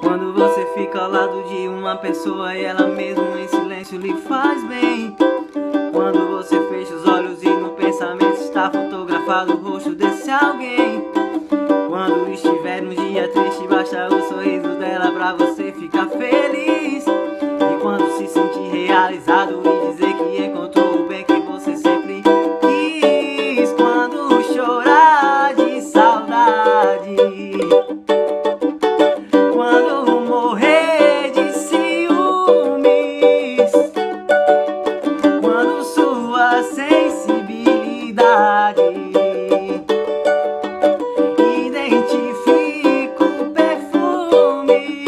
Quando você fica ao lado de uma pessoa e ela mesmo em silêncio lhe faz bem. Quando você fecha os olhos e no pensamento está fotografado o rosto desse alguém. Quando estiver num dia triste, basta o sorriso dela pra você ficar feliz. E quando se sentir realizado e dizer que encontrou o bem que você sempre quis. Quando chorar de saudade, quando morrer de ciúmes, quando sua sensibilidade identifica o perfume.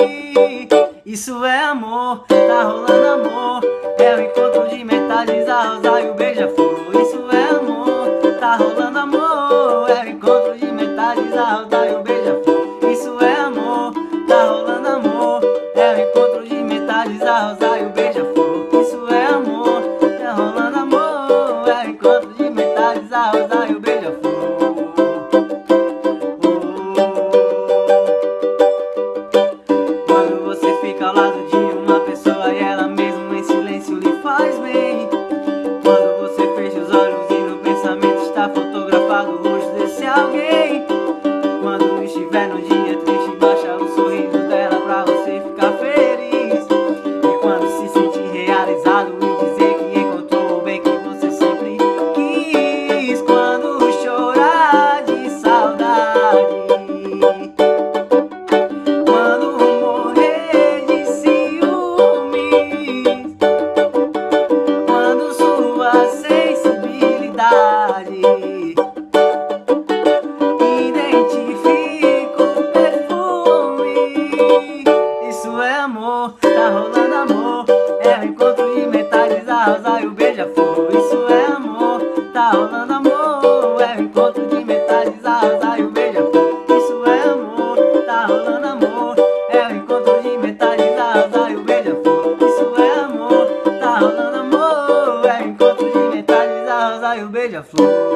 Isso é amor, tá rolando amor. É o encontro de metades, a rosa e o beija-flor. Isso é amor, tá rolando amor. É o encontro de metades, a rosa e o beija-flor. Isso é amor, tá rolando amor. É o encontro de metades, a rosa e o beija-flor. Isso é amor, tá rolando amor. É o encontro de metades, a rosa e o beija-flor. Quando você fica ao lado de uma pessoa e ela mesmo em silêncio lhe faz bem. Quando você fecha os olhos e no pensamento está fotografado o rosto desse alguém. Quando estiver num dia triste, baixa o sorriso dela pra você ficar feliz. E quando se sentir realizado e dizer que encontrou o bem que você sempre quis. Quando chorar de saudade, quando morrer de ciúmes, quando sua sensibilidade identifica o perfume. Isso é amor, tá rolando amor. É o encontro de metades, a rosa e o beija-flor. Isso é amor, tá rolando amor. É o encontro de metades, a rosa e o beija-flor. Isso é amor, tá rolando amor. É o encontro de metades, a rosa e o beija-flor. Isso é amor, tá rolando amor. É o encontro de metades, a rosa e o beija-flor.